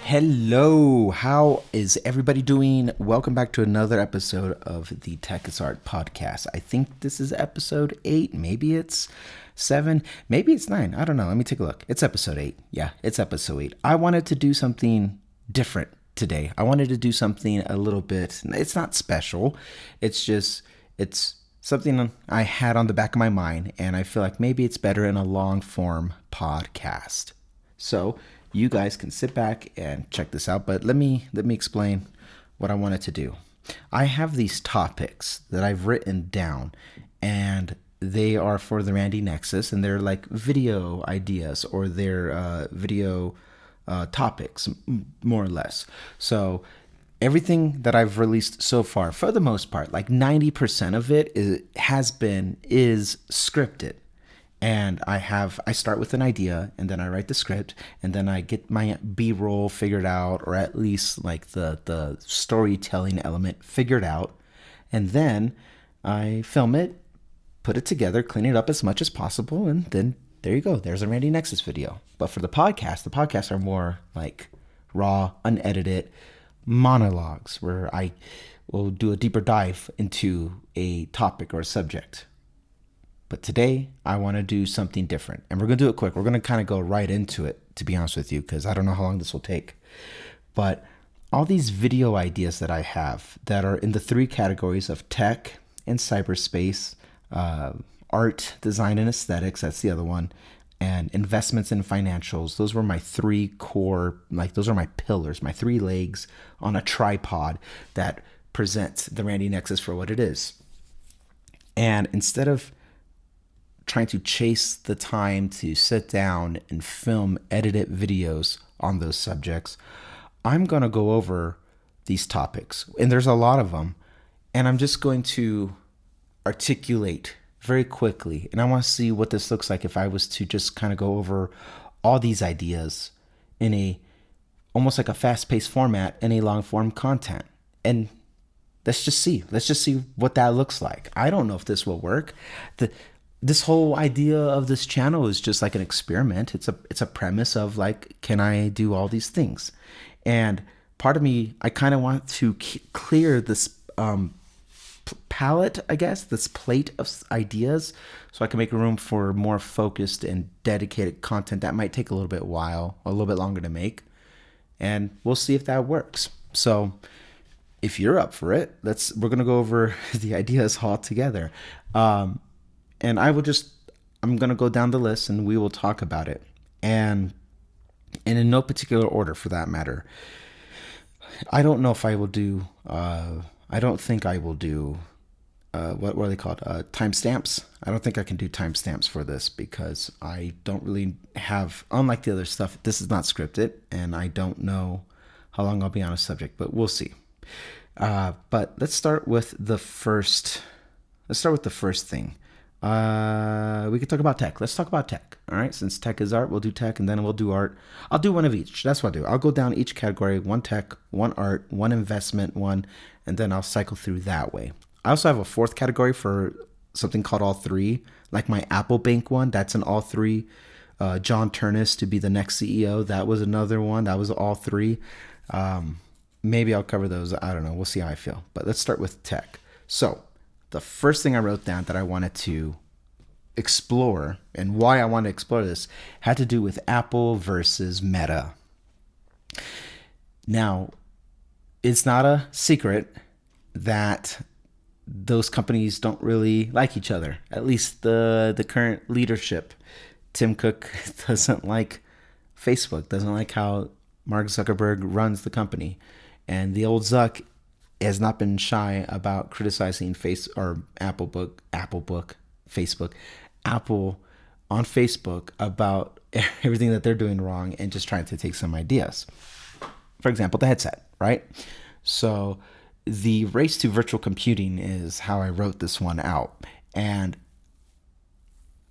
Hello, how is everybody doing? Welcome back to another episode of the Tech is Art podcast. I think this is episode 8, maybe it's 7, maybe it's 9. I don't know. Let me take a look. It's episode 8. Yeah, it's episode 8. I wanted to do something different today. I wanted to do something a little bit, it's not special. It's something I had on the back of my mind, and I feel like maybe it's better in a long form podcast. So you guys can sit back and check this out, but let me explain what I wanted to do. I have these topics that I've written down, and they are for the Randy Nexus, and they're like video ideas, or they're video topics, more or less. So everything that I've released so far, for the most part, like 90% of it is scripted. And I start with an idea, and then I write the script, and then I get my B-roll figured out, or at least like the storytelling element figured out. And then I film it, put it together, clean it up as much as possible, and then there you go. There's a Randy Nexus video. But for the podcasts are more like raw, unedited monologues where I will do a deeper dive into a topic or a subject. But today, I want to do something different. And we're going to do it quick. We're going to kind of go right into it, to be honest with you, because I don't know how long this will take. But all these video ideas that I have that are in the 3 categories of tech and cyberspace, art, design, and aesthetics, that's the other one, and investments and financials, those were my 3 core, like those are my pillars, my 3 legs on a tripod that presents the Randy Nexus for what it is. And instead of trying to chase the time to sit down and film edited videos on those subjects, I'm going to go over these topics, and there's a lot of them, and I'm just going to articulate very quickly, and I want to see what this looks like if I was to just kind of go over all these ideas in a almost like a fast-paced format in a long-form content. And let's just see what that looks like. I don't know if this will work. This whole idea of this channel is just like an experiment. It's a premise of like, can I do all these things? And part of me, I kind of want to clear this palette, I guess, this plate of ideas, so I can make room for more focused and dedicated content that might take a little bit longer to make. And we'll see if that works. So if you're up for it, we're going to go over the ideas all together. And I'm going to go down the list and we will talk about it. And in no particular order for that matter. I don't know if I will do, I don't think I will do, what are they called? Timestamps. I don't think I can do timestamps for this because I don't really have, unlike the other stuff, this is not scripted and I don't know how long I'll be on a subject, but we'll see. But let's start with the first thing. We could talk about tech. Let's talk about tech. All right. Since tech is art, we'll do tech and then we'll do art. I'll do one of each. That's what I'll do. I'll go down each category, 1 tech, 1 art, 1 investment, 1, and then I'll cycle through that way. I also have a 4th category for something called all 3, like my Apple Bank one. That's an all 3. John Turnus to be the next CEO. That was another one. That was all 3. Maybe I'll cover those. I don't know. We'll see how I feel. But let's start with tech. So the first thing I wrote down that I wanted to explore and why I wanted to explore this had to do with Apple versus Meta. Now, it's not a secret that those companies don't really like each other. At least the current leadership. Tim Cook doesn't like Facebook, doesn't like how Mark Zuckerberg runs the company. And the old Zuck has not been shy about criticizing Apple on Facebook about everything that they're doing wrong and just trying to take some ideas. For example, the headset, right? So the race to virtual computing is how I wrote this one out. And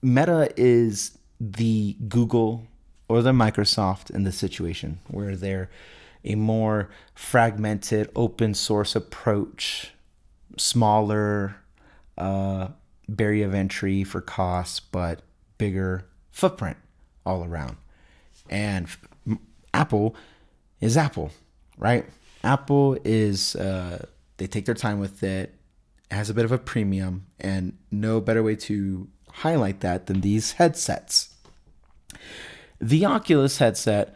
Meta is the Google or the Microsoft in this situation, where they're a more fragmented open source approach, smaller barrier of entry for costs, but bigger footprint all around. And Apple is Apple, right? Apple is, they take their time with it. It has a bit of a premium, and no better way to highlight that than these headsets. The Oculus headset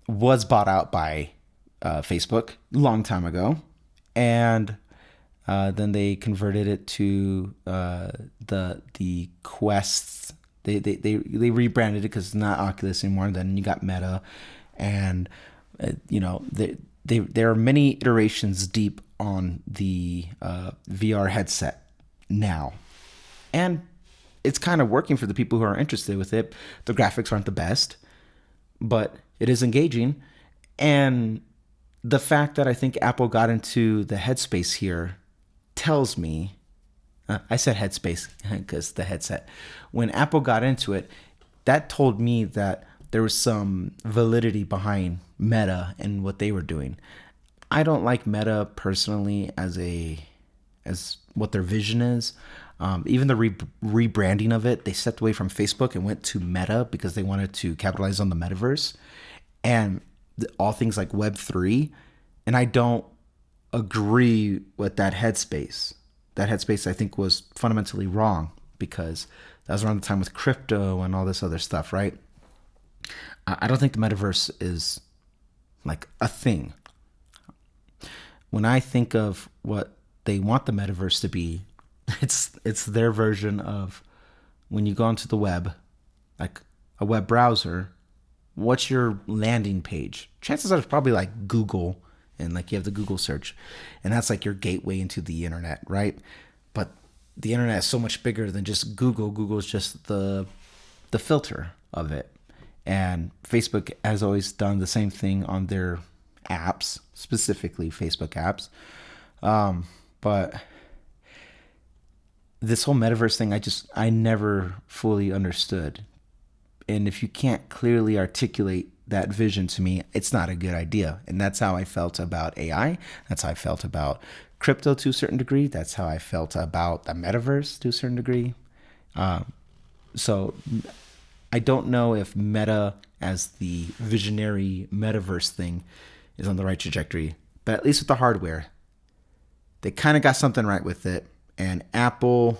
was bought out by Facebook a long time ago, and then they converted it to the Quest. They rebranded it because it's not Oculus anymore. Then you got Meta, and there are many iterations deep on the VR headset now, and it's kind of working for the people who are interested with it. The graphics aren't the best, but it is engaging, and the fact that I think Apple got into the headspace here tells me, I said headspace because the headset, when Apple got into it, that told me that there was some validity behind Meta and what they were doing. I don't like Meta personally as what their vision is. Even the rebranding of it, they stepped away from Facebook and went to Meta because they wanted to capitalize on the metaverse and all things like Web3. And I don't agree with that headspace. That headspace, I think, was fundamentally wrong because that was around the time with crypto and all this other stuff, right? I don't think the metaverse is like a thing. When I think of what they want the metaverse to be, it's their version of when you go onto the web, like a web browser, what's your landing page? Chances are it's probably like Google, and like you have the Google search, and that's like your gateway into the internet, right? But the internet is so much bigger than just Google. Google is just the filter of it. And Facebook has always done the same thing on their apps, specifically Facebook apps. But this whole metaverse thing, I never fully understood. And if you can't clearly articulate that vision to me, it's not a good idea. And that's how I felt about AI. That's how I felt about crypto to a certain degree. That's how I felt about the metaverse to a certain degree. So I don't know if Meta as the visionary metaverse thing is on the right trajectory, but at least with the hardware, they kind of got something right with it. And Apple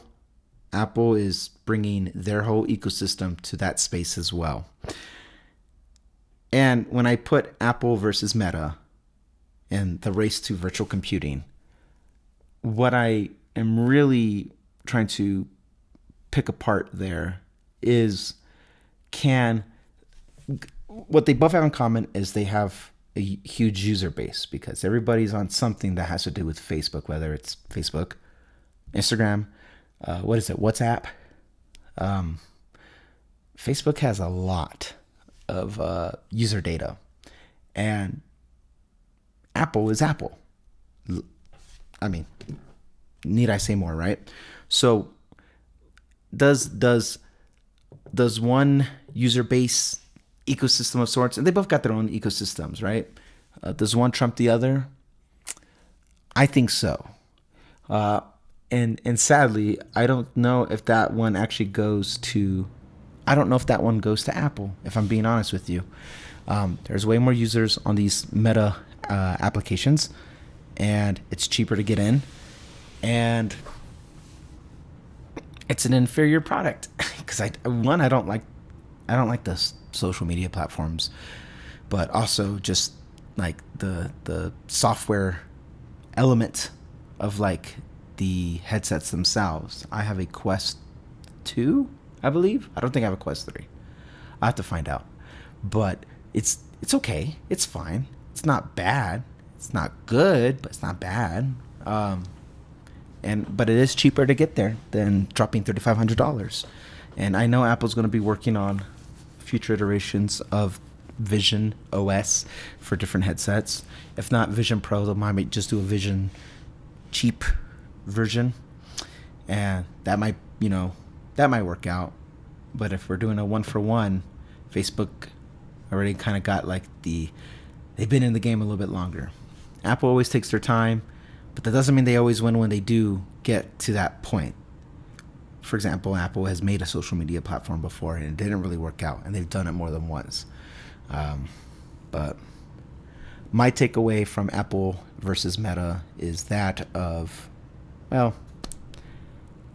is bringing their whole ecosystem to that space as well. And when I put Apple versus Meta and the race to virtual computing, what I am really trying to pick apart there is what they both have in common is they have a huge user base because everybody's on something that has to do with Facebook, whether it's Facebook, Instagram, WhatsApp. Facebook has a lot of user data, and Apple is Apple. I mean, need I say more, right? So does one user base ecosystem of sorts, and they both got their own ecosystems, right? Does one trump the other? I think so. And sadly, I don't know if that one actually goes to, I don't know if that one goes to Apple, if I'm being honest with you. There's way more users on these Meta applications, and it's cheaper to get in, and it's an inferior product because I don't like the social media platforms, but also just like the software element of like the headsets themselves. I have a Quest 2, I believe. I don't think I have a Quest 3. I have to find out. But it's okay. It's fine. It's not bad. It's not good, but it's not bad. But it is cheaper to get there than dropping $3,500. And I know Apple's going to be working on future iterations of Vision OS for different headsets. If not Vision Pro, they might just do a Vision cheap version, and that might work out. But if we're doing a 1-for-1, Facebook already kind of got like they've been in the game a little bit longer. Apple always takes their time, but that doesn't mean they always win when they do get to that point. for example, Apple has made a social media platform before and it didn't really work out, and they've done it more than once. But my takeaway from Apple versus Meta is that of, well,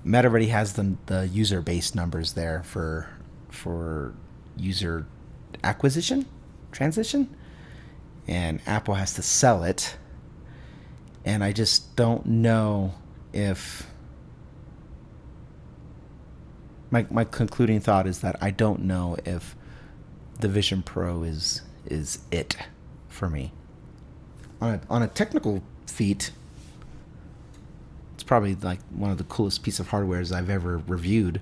Meta already has the user base numbers there for user acquisition, transition, and Apple has to sell it. And I just don't know if my concluding thought is that I don't know if the Vision Pro is it for me. On a technical feat, it's probably like one of the coolest piece of hardwares I've ever reviewed,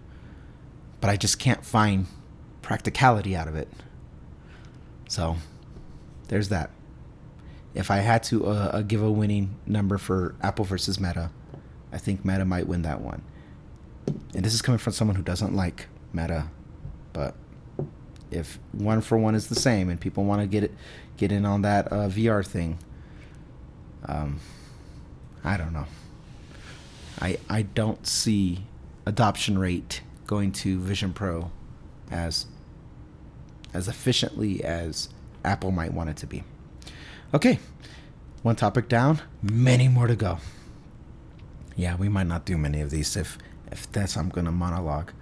but I just can't find practicality out of it. So there's that. If I had to give a winning number for Apple versus Meta, I think Meta might win that one. And this is coming from someone who doesn't like Meta, but if 1-for-1 is the same and people want to get in on that VR thing, I don't know. I don't see adoption rate going to Vision Pro as efficiently as Apple might want it to be. Okay, one topic down, many more to go. Yeah, we might not do many of these if that's I'm going to monologue.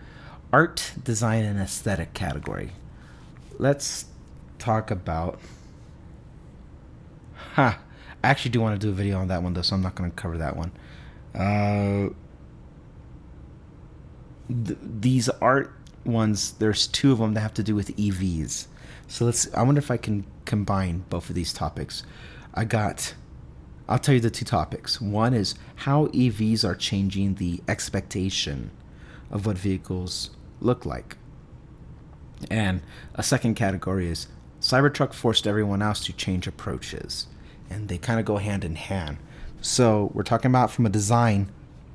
Art, design, and aesthetic category. Let's talk about... I actually do want to do a video on that one, though, so I'm not going to cover that one. These art ones, there's two of them that have to do with EVs. So I wonder if I can combine both of these topics. I'll tell you the two topics. One is how EVs are changing the expectation of what vehicles look like. And a second category is Cybertruck forced everyone else to change approaches. And they kind of go hand in hand. So we're talking about from a design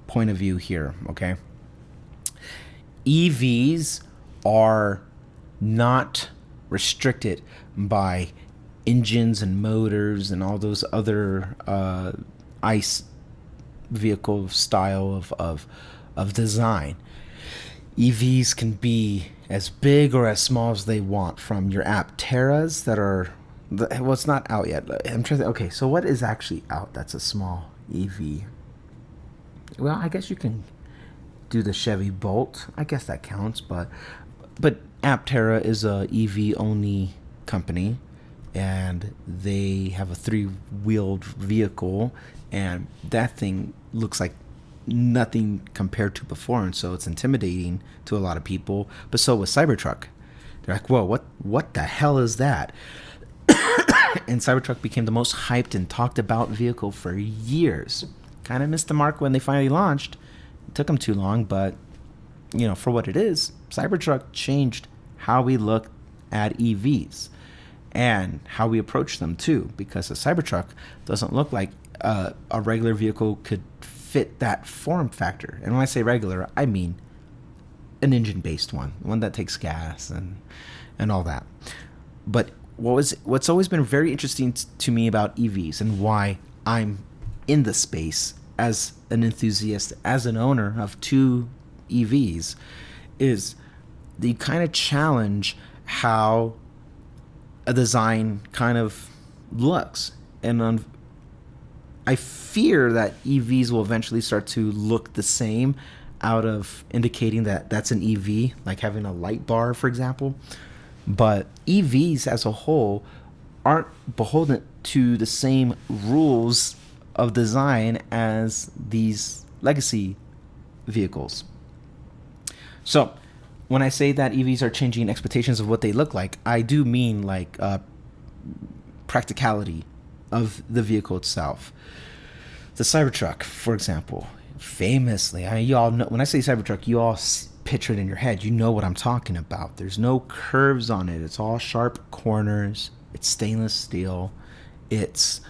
point of view here, okay? EVs are not restricted by engines and motors and all those other ICE vehicle style of design. EVs can be as big or as small as they want, from your Apteras that are, well, it's not out yet. I'm trying to, okay, so what is actually out that's a small EV? Well, I guess you can do the Chevy Bolt. I guess that counts, but Aptera is a EV only company, and they have a 3-wheeled vehicle, and that thing looks like nothing compared to before, and so it's intimidating to a lot of people. But so was Cybertruck. They're like, whoa, what the hell is that? And Cybertruck became the most hyped and talked about vehicle for years. Kind of missed the mark when they finally launched. It took them too long, but you know, for what it is, Cybertruck changed how we look at EVs and how we approach them too, because a Cybertruck doesn't look like a regular vehicle could fit that form factor. And when I say regular, I mean an engine-based one that takes gas and all that. But what's always been very interesting to me about EVs, and why I'm in the space as an enthusiast, as an owner of 2 EVs, is the kind of challenge how a design kind of looks. And I fear that EVs will eventually start to look the same, out of indicating that that's an EV, like having a light bar, for example. But EVs as a whole aren't beholden to the same rules of design as these legacy vehicles. So when I say that EVs are changing expectations of what they look like, I do mean like practicality of the vehicle itself. The Cybertruck, for example, famously, you all know, when I say Cybertruck, you all picture it in your head. You know what I'm talking about. There's no curves on it. It's all sharp corners. It's stainless steel. It's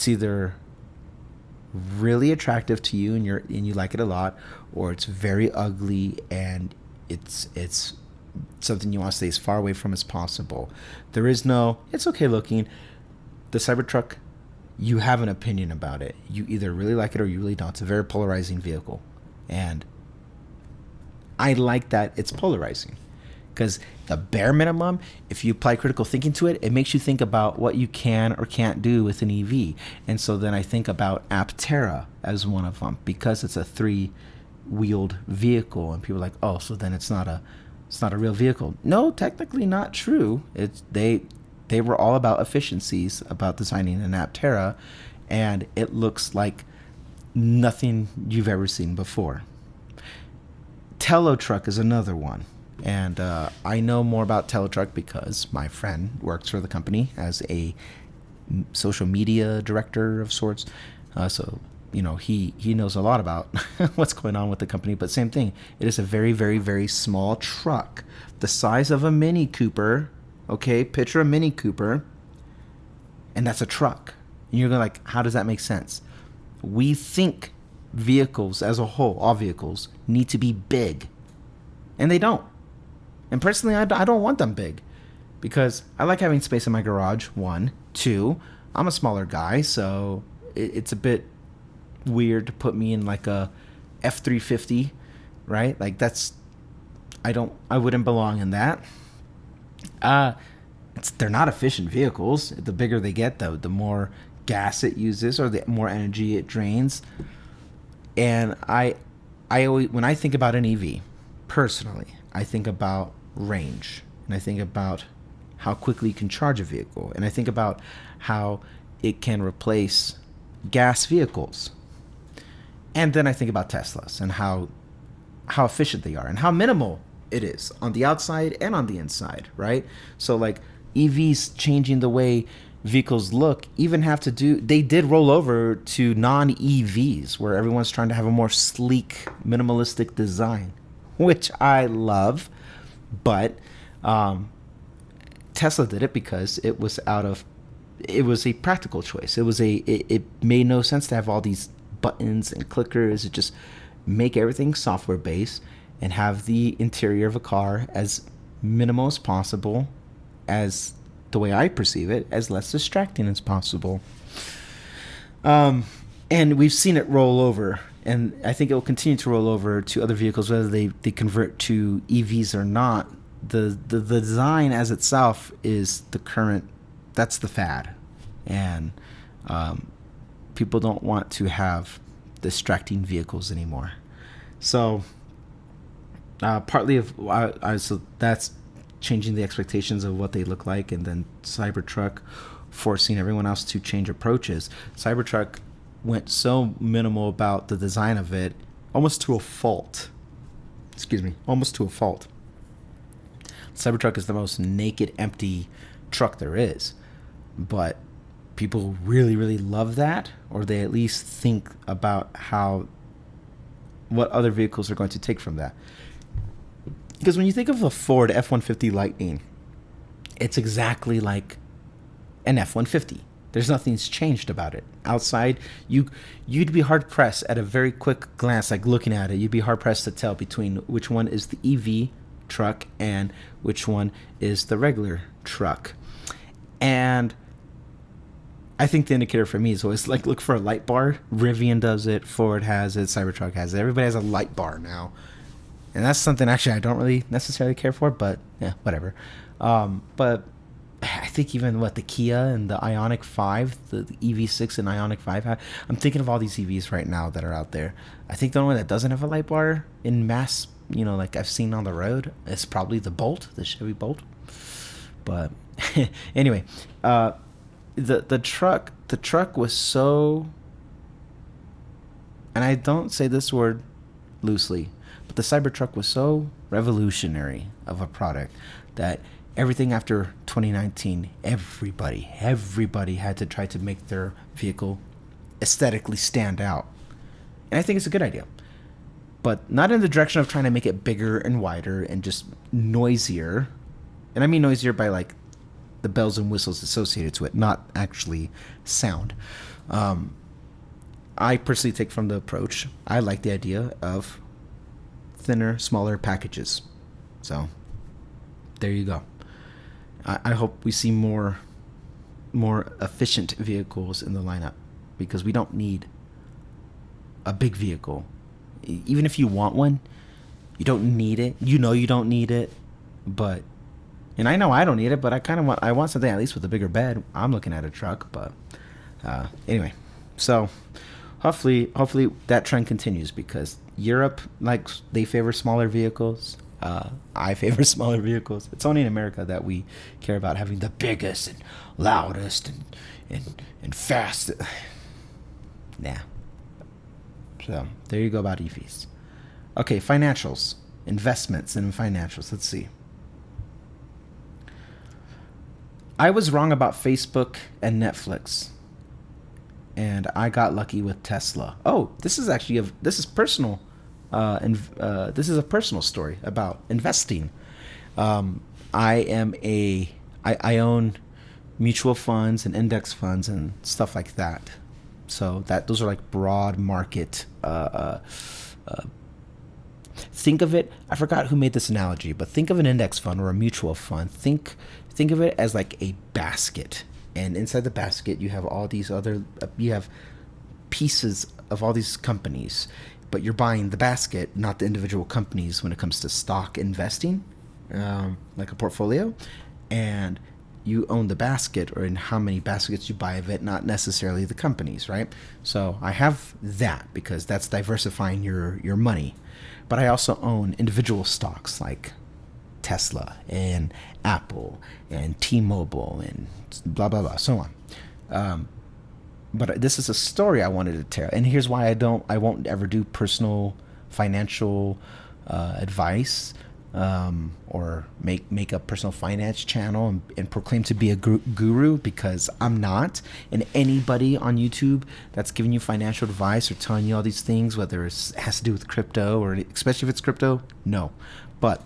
either really attractive to you and you like it a lot, or it's very ugly and it's something you want to stay as far away from as possible. There is no, it's okay looking. The Cybertruck, you have an opinion about it. You either really like it or you really don't. It's a very polarizing vehicle. And I like that it's polarizing. Because the bare minimum, if you apply critical thinking to it, it makes you think about what you can or can't do with an EV. And so then I think about Aptera as one of them, because it's a 3-wheeled vehicle, and people are like, oh, so then it's not a real vehicle. No, technically not true. It's they were all about efficiencies, about designing an Aptera, and it looks like nothing you've ever seen before. Telotruck is another one. And I know more about Telotruck because my friend works for the company as a social media director of sorts. So, he knows a lot about what's going on with the company. But same thing, it is a very, very, very small truck, the size of a Mini Cooper. Okay, picture a Mini Cooper, and that's a truck. And you're going like, how does that make sense? We think vehicles as a whole, all vehicles, need to be big. And they don't. And personally, I don't want them big, because I like having space in my garage, 1. 2, I'm a smaller guy, so it's a bit weird to put me in like a F-350, right? Like I wouldn't belong in that. They're not efficient vehicles. The bigger they get, the more gas it uses, or the more energy it drains. And I always, when I think about an EV, personally, I think about range, and I think about how quickly you can charge a vehicle, and I think about how it can replace gas vehicles. And then I think about Teslas and how efficient they are and how minimal it is on the outside and on the inside, right? So like EVs changing the way vehicles look even they did roll over to non-EVs, where everyone's trying to have a more sleek, minimalistic design, which I love. But Tesla did it because it was a practical choice. It made no sense to have all these buttons and clickers. It just make everything software based and have the interior of a car as minimal as possible, as the way I perceive it, as less distracting as possible. And we've seen it roll over, and I think it will continue to roll over to other vehicles, whether they convert to EVs or not. The design as itself is that's the fad. And people don't want to have distracting vehicles anymore. So so that's changing the expectations of what they look like, and then Cybertruck forcing everyone else to change approaches. Cybertruck went so minimal about the design of it, almost to a fault. Cybertruck is the most naked, empty truck there is, but people really, really love that, or they at least think about what other vehicles are going to take from that. Because when you think of a Ford F-150 Lightning, it's exactly like an F-150. There's nothing's changed about it. Outside, you'd be hard pressed at a very quick glance, like looking at it, you'd be hard pressed to tell between which one is the EV truck and which one is the regular truck. And I think the indicator for me is always like look for a light bar. Rivian does it, Ford has it, Cybertruck has it. Everybody has a light bar now. And that's something actually I don't really necessarily care for, but yeah, whatever. But I think even the Kia and the Ioniq 5, the EV6 and Ioniq 5, I'm thinking of all these EVs right now that are out there. I think the only one that doesn't have a light bar in mass, like I've seen on the road, is probably the Chevy Bolt. But anyway, the truck was so, and I don't say this word loosely, but the Cybertruck was so revolutionary of a product that everything after 2019, everybody had to try to make their vehicle aesthetically stand out. And I think it's a good idea. But not in the direction of trying to make it bigger and wider and just noisier. And I mean noisier by like the bells and whistles associated to it, not actually sound. I personally take from the approach, I like the idea of thinner, smaller packages. So there you go. I hope we see more efficient vehicles in the lineup, because we don't need a big vehicle. Even if you want one, You don't need it. You know you don't need it, but and I know I don't need it, but I want something at least with a bigger bed. I'm looking at a truck, but anyway, so hopefully that trend continues because Europe, like, they favor smaller vehicles. I favor smaller vehicles. It's only in America that we care about having the biggest and loudest and fast. Nah. So there you go about EVs. Okay, financials, investments and financials. Let's see. I was wrong about Facebook and Netflix, and I got lucky with Tesla. Oh, this is actually this is personal. This is a personal story about investing. I own mutual funds and index funds and stuff like that. So those are like broad market. Think of it. I forgot who made this analogy, but think of an index fund or a mutual fund. Think of it as like a basket, and inside the basket you have all these other. You have pieces of all these companies, but you're buying the basket, not the individual companies when it comes to stock investing, like a portfolio, and you own the basket or in how many baskets you buy of it, not necessarily the companies, right? So I have that because that's diversifying your money. But I also own individual stocks like Tesla and Apple and T-Mobile and blah, blah, blah, so on. But this is a story I wanted to tell. And here's why I won't ever do personal financial advice or make a personal finance channel and proclaim to be a guru, because I'm not. And anybody on YouTube that's giving you financial advice or telling you all these things, whether it has to do with crypto or especially if it's crypto, no. But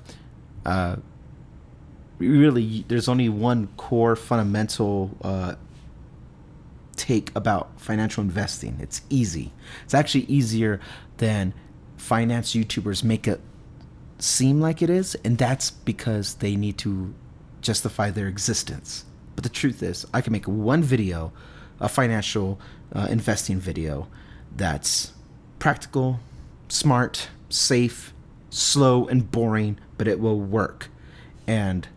really, there's only one core fundamental take about financial investing. It's easy. It's actually easier than finance YouTubers make it seem like it is, and that's because they need to justify their existence. But the truth is, I can make one video, a financial investing video, that's practical, smart, safe, slow, and boring, but it will work. And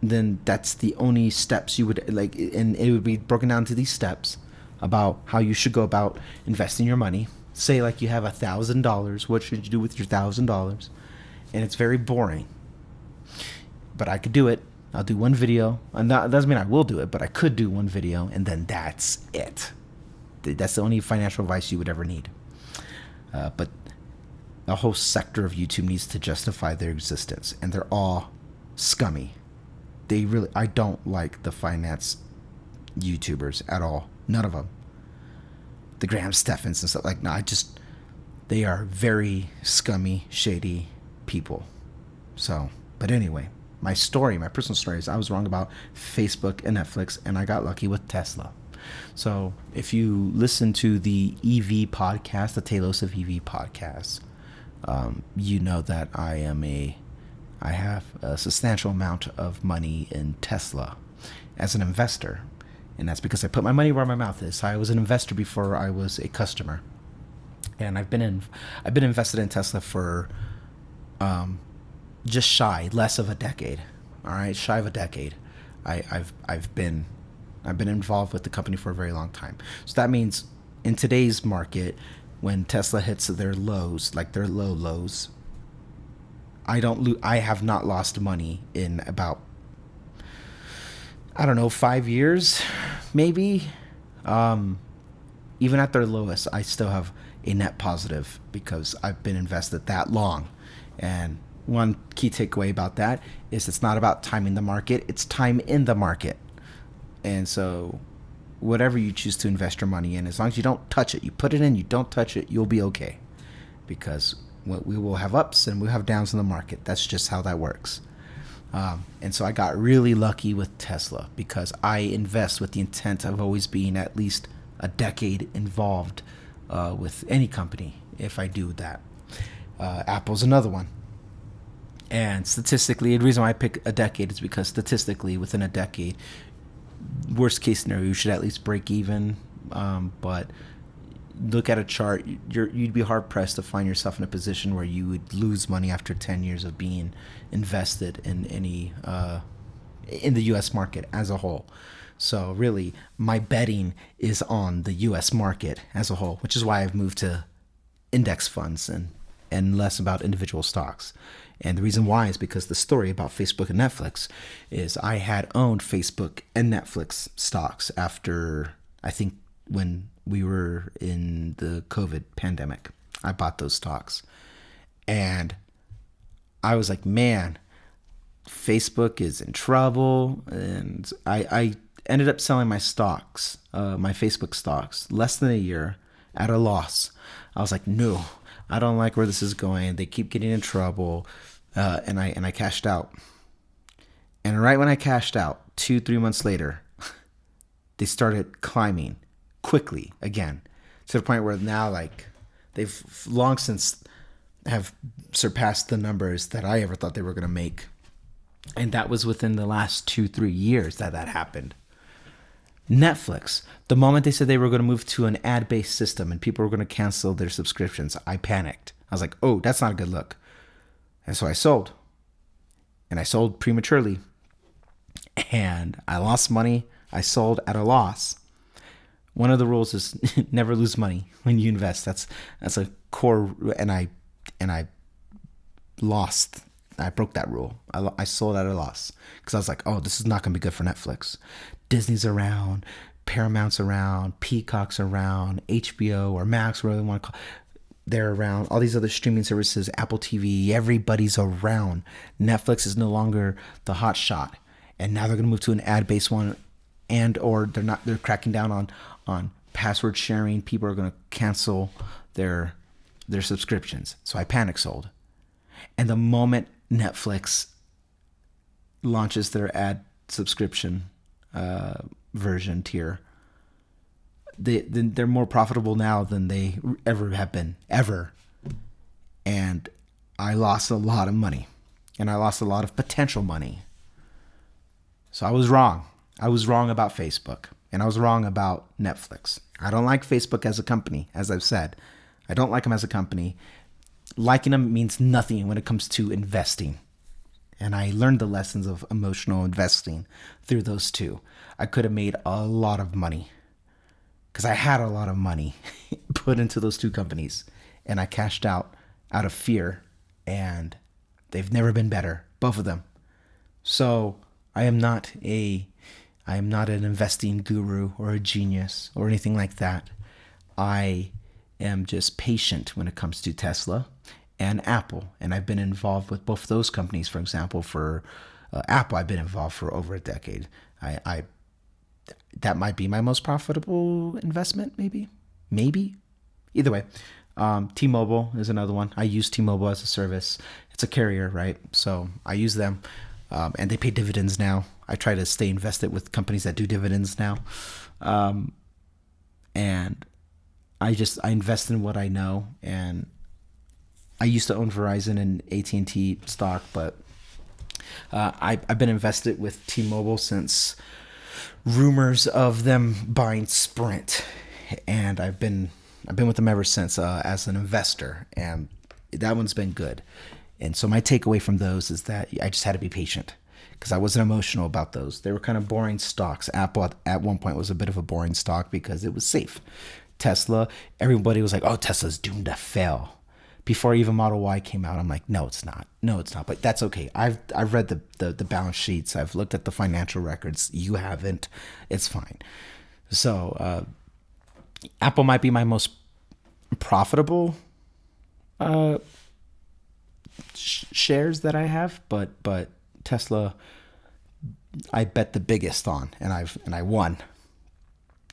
then that's the only steps you would like, and it would be broken down to these steps about how you should go about investing your money. Say like you have $1,000, what should you do with your $1,000? And it's very boring, but I could do it. I'll do one video, and that doesn't mean I will do it, but I could do one video, and then that's it. That's the only financial advice you would ever need. But the whole sector of YouTube needs to justify their existence, and they're all scummy. I don't like the finance YouTubers at all. None of them. The Graham Steffens and stuff, like, no, they are very scummy, shady people. So, but anyway, my personal story is I was wrong about Facebook and Netflix, and I got lucky with Tesla. So if you listen to the EV podcast, the Talos of EV podcast, you know that I have a substantial amount of money in Tesla as an investor. And that's because I put my money where my mouth is. I was an investor before I was a customer. And I've been invested in Tesla for just less of a decade. All right, shy of a decade. I've been involved with the company for a very long time. So that means in today's market, when Tesla hits their lows, like their low lows, I have not lost money in about, I don't know, 5 years, maybe. Even at their lowest, I still have a net positive because I've been invested that long. And one key takeaway about that is it's not about timing the market, it's time in the market. And so whatever you choose to invest your money in, as long as you don't touch it, you put it in, you don't touch it, you'll be okay. Because we will have ups and we'll have downs in the market. That's just how that works. And so I got really lucky with Tesla because I invest with the intent of always being at least a decade involved with any company if I do that. Apple's another one. And statistically, the reason why I pick a decade is because statistically, within a decade, worst case scenario, you should at least break even. But look at a chart, you'd be hard pressed to find yourself in a position where you would lose money after 10 years of being invested in any in the U.S. market as a whole. So really, my betting is on the U.S. market as a whole, which is why I've moved to index funds and less about individual stocks. And the reason why is because the story about Facebook and Netflix is I had owned Facebook and Netflix stocks after, I think, when we were in the COVID pandemic. I bought those stocks. And I was like, man, Facebook is in trouble. And I ended up selling my stocks, my Facebook stocks, less than a year at a loss. I was like, no, I don't like where this is going. They keep getting in trouble. And I cashed out. And right when I cashed out, 2-3 months later, they started climbing quickly again, to the point where now, like, they've long since have surpassed the numbers that I ever thought they were going to make. And that was within the last 2-3 years that happened. Netflix, the moment they said they were going to move to an ad-based system and people were going to cancel their subscriptions, I panicked. I was like, oh, that's not a good look. And so I sold. And I sold prematurely. And I lost money. I sold at a loss. One of the rules is never lose money when you invest. That's a core, and I lost. I broke that rule. I sold at a loss because I was like, oh, this is not going to be good for Netflix. Disney's around, Paramount's around, Peacock's around, HBO or Max, whatever you want to call it. They're around. All these other streaming services, Apple TV, everybody's around. Netflix is no longer the hot shot, and now they're going to move to an ad-based one, or they're cracking down on password sharing. People are going to cancel their subscriptions. So I panic sold. And the moment Netflix launches their ad subscription version tier, they're more profitable now than they ever have been, ever. And I lost a lot of money, and I lost a lot of potential money. So I was wrong. I was wrong about Facebook, and I was wrong about Netflix. I don't like Facebook as a company, as I've said. I don't like them as a company. Liking them means nothing when it comes to investing. And I learned the lessons of emotional investing through those two. I could have made a lot of money because I had a lot of money put into those two companies, and I cashed out of fear, and they've never been better, both of them. So I am not an investing guru or a genius or anything like that. I am just patient when it comes to Tesla and Apple, and I've been involved with both those companies. For example, for Apple, I've been involved for over a decade. I that might be my most profitable investment, maybe. Either way, T-Mobile is another one. I use T-Mobile as a service. It's a carrier, right? So I use them, and they pay dividends now. I try to stay invested with companies that do dividends now, and I invest in what I know. And I used to own Verizon and AT&T stock, but I've been invested with T-Mobile since rumors of them buying Sprint, and I've been with them ever since as an investor, and that one's been good. And so my takeaway from those is that I just had to be patient because I wasn't emotional about those. They were kind of boring stocks. Apple at one point was a bit of a boring stock because it was safe. Tesla, everybody was like, oh, Tesla's doomed to fail. Before even Model Y came out, I'm like, no, it's not. But that's okay. I've read the balance sheets. I've looked at the financial records. You haven't. It's fine. So Apple might be my most profitable shares that I have, but Tesla, I bet the biggest on, and I won.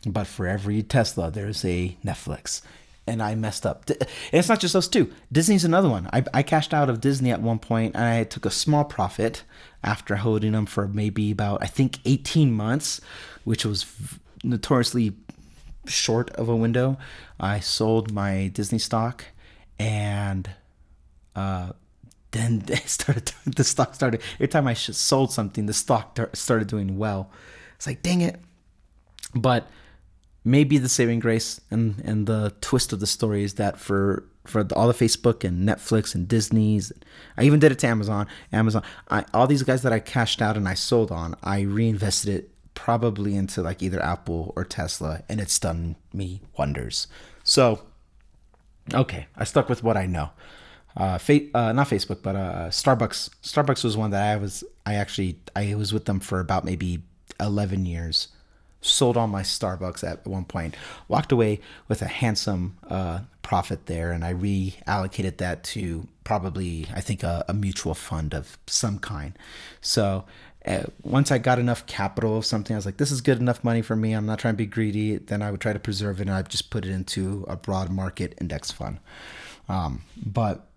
But for every Tesla, there's a Netflix. And I messed up. And it's not just those two. Disney's another one. I cashed out of Disney at one point, and I took a small profit after holding them for maybe about, I think, 18 months, which was notoriously short of a window. I sold my Disney stock, and then the stock started. Every time I sold something, the stock started doing well. It's like, dang it. But maybe the saving grace and the twist of the story is that for all the Facebook and Netflix and Disney's, I even did it to Amazon, all these guys that I cashed out and I sold on, I reinvested it probably into like either Apple or Tesla, and it's done me wonders. So okay, I stuck with what I know. Not Facebook, but Starbucks. Starbucks was one that I was with them for about maybe 11 years. Sold all my Starbucks at one point. Walked away with a handsome profit there, and I reallocated that to probably, I think, a mutual fund of some kind. So once I got enough capital of something, I was like, this is good enough money for me. I'm not trying to be greedy. Then I would try to preserve it, and I'd just put it into a broad market index fund. But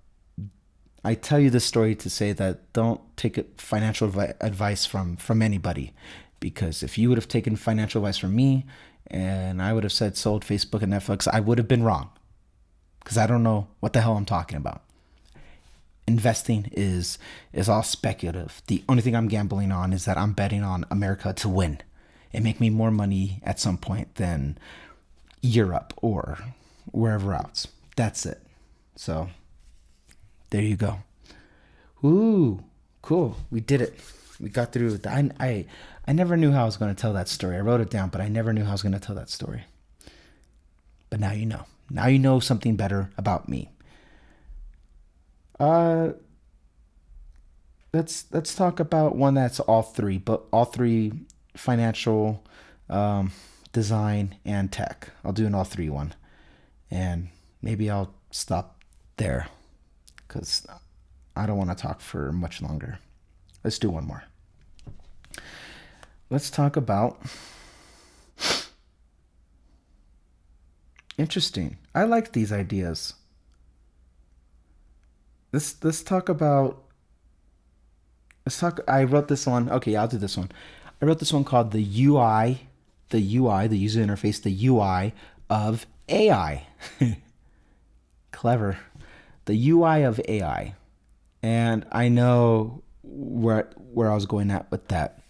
I tell you this story to say that don't take financial advice from anybody, because if you would have taken financial advice from me and I would have said sold Facebook and Netflix, I would have been wrong, because I don't know what the hell I'm talking about. Investing is all speculative. The only thing I'm gambling on is that I'm betting on America to win and make me more money at some point than Europe or wherever else. That's it. So there you go. Ooh, cool. We did it. We got through it. I never knew how I was going to tell that story. I wrote it down, but I never knew how I was going to tell that story. But now you know. Now you know something better about me. Let's talk about one that's all three, but all three: financial, design, and tech. I'll do an all three one, and maybe I'll stop there because I don't want to talk for much longer. Let's do one more. Let's talk about. Interesting. I like these ideas. Let's talk about. Let's talk. I wrote this one. Okay, I'll do this one. I wrote this one called the UI, the user interface, the UI of AI. Clever. The UI of AI, and I know where I was going at with that.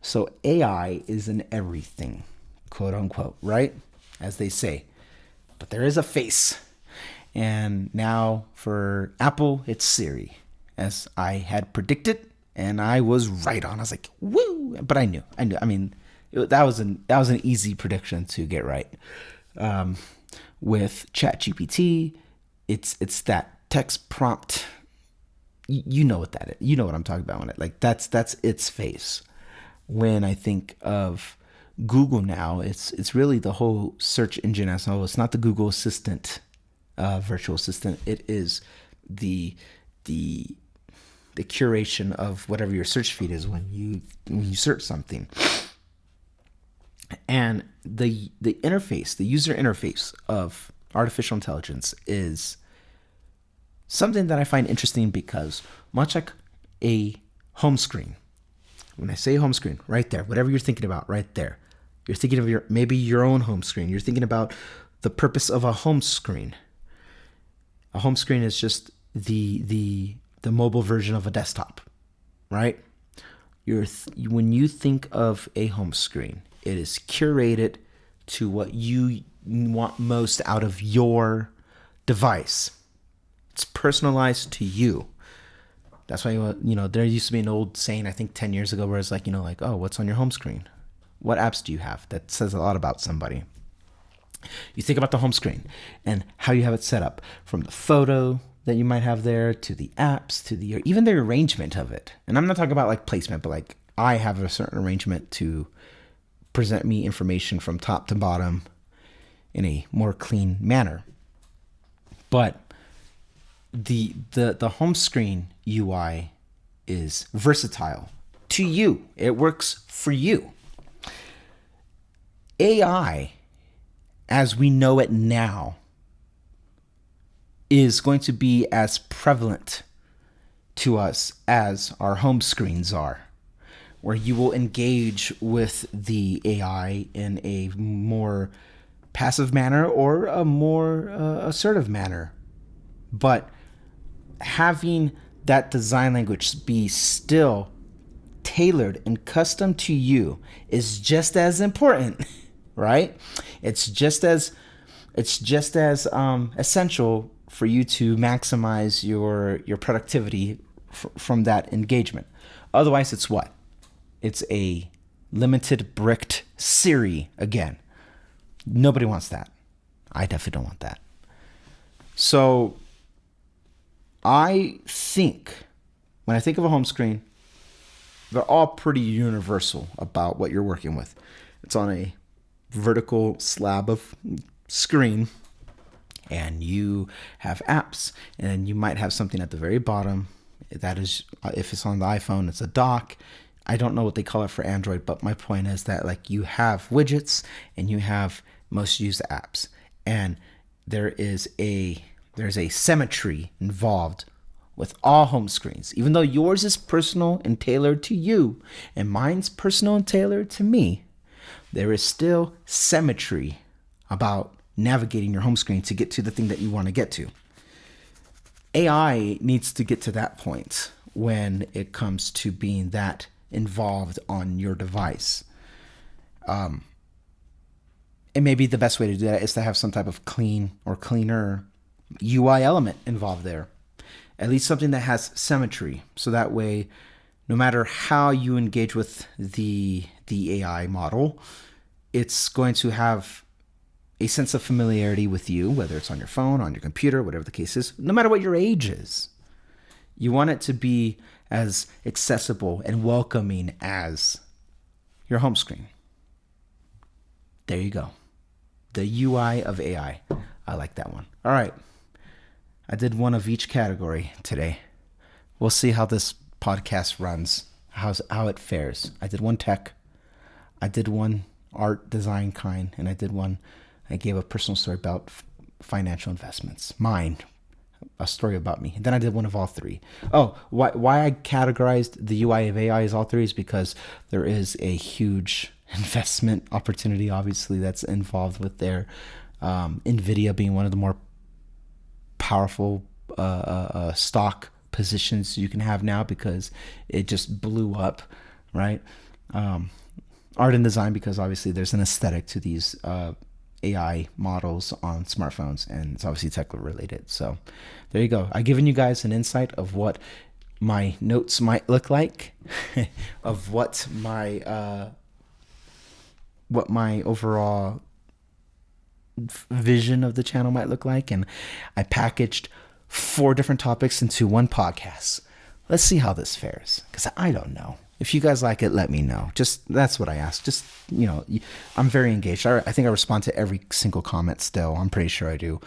So AI is in everything, quote unquote, right? As they say. But there is a face. And now for Apple, it's Siri, as I had predicted, and I was right on. I was like, woo! But I knew. I mean, that was an easy prediction to get right. With ChatGPT, it's that text prompt. You know what that is. You know what I'm talking about when it like that's its face. When I think of Google now, it's really the whole search engine as a whole. It's not the Google Assistant, virtual assistant. It is the curation of whatever your search feed is when you search something. And the interface, the user interface of artificial intelligence is something that I find interesting because much like a home screen, when I say home screen, right there, whatever you're thinking about, right there, you're thinking of maybe your own home screen. You're thinking about the purpose of a home screen. A home screen is just the mobile version of a desktop, right? When you think of a home screen, it is curated to what you want most out of your device. It's personalized to you. That's why, there used to be an old saying, I think 10 years ago, where it's like, oh, what's on your home screen? What apps do you have? That says a lot about somebody. You think about the home screen and how you have it set up, from the photo that you might have there to the apps to even the arrangement of it. And I'm not talking about like placement, but like I have a certain arrangement to present me information from top to bottom in a more clean manner. But the home screen UI is versatile to you. It works for you. AI, as we know it now, is going to be as prevalent to us as our home screens are, where you will engage with the AI in a more passive manner or a more assertive manner. But having that design language be still tailored and custom to you is just as important right? It's just as essential for you to maximize your productivity from that engagement. Otherwise, it's what? It's a limited bricked Siri again. Nobody wants that. I definitely don't want that. So I think when I think of a home screen, they're all pretty universal about what you're working with. It's on a vertical slab of screen, and you have apps, and you might have something at the very bottom. That is, if it's on the iPhone, it's a dock. I don't know what they call it for Android, but my point is that like you have widgets and you have most used apps, and there's a symmetry involved with all home screens. Even though yours is personal and tailored to you, and mine's personal and tailored to me, there is still symmetry about navigating your home screen to get to the thing that you want to get to. AI needs to get to that point when it comes to being that involved on your device. And maybe the best way to do that is to have some type of clean or cleaner UI element involved there. At least something that has symmetry. So that way, no matter how you engage with the AI model, it's going to have a sense of familiarity with you, whether it's on your phone, on your computer, whatever the case is, no matter what your age is. You want it to be as accessible and welcoming as your home screen. There you go. The UI of AI. I like that one. All right. I did one of each category today. We'll see how this podcast runs, how it fares. I did one tech, I did one art design kind, and I gave a personal story about financial investments. Mine, a story about me. And then I did one of all three. Oh, why I categorized the UI of AI as all three is because there is a huge investment opportunity, obviously, that's involved with their NVIDIA being one of the more powerful stock positions you can have now because it just blew up, right? Art and design, because obviously there's an aesthetic to these AI models on smartphones, and it's obviously tech related. So there you go. I've given you guys an insight of what my notes might look like, of what my overall vision of the channel might look like, and I packaged 4 different topics into one podcast. Let's see how this fares, because I don't know. If you guys like it, let me know. Just that's what I ask. Just, I'm very engaged. I think I respond to every single comment still. I'm pretty sure I do.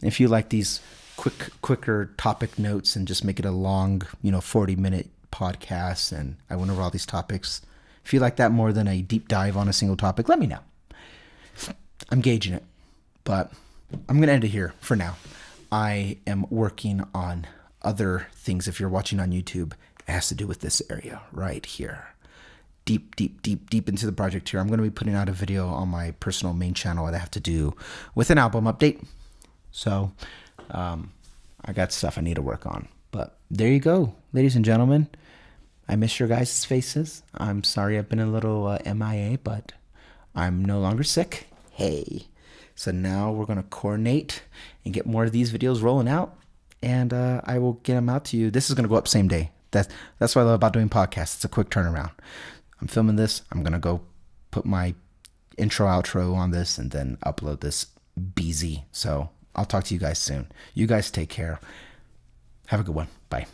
If you like these quicker topic notes and just make it a long, 40-minute podcast, and I went over all these topics. If you like that more than a deep dive on a single topic, let me know. I'm gauging it, but I'm going to end it here for now. I am working on other things. If you're watching on YouTube, it has to do with this area right here. Deep into the project here. I'm going to be putting out a video on my personal main channel that I have to do with an album update. So I got stuff I need to work on. But there you go, ladies and gentlemen. I miss your guys' faces. I'm sorry I've been a little MIA, but I'm no longer sick. Hey. So now we're going to coordinate and get more of these videos rolling out, and I will get them out to you. This is going to go up same day. That's what I love about doing podcasts. It's a quick turnaround. I'm filming this. I'm going to go put my intro, outro on this, and then upload this BZ. So I'll talk to you guys soon. You guys take care. Have a good one. Bye.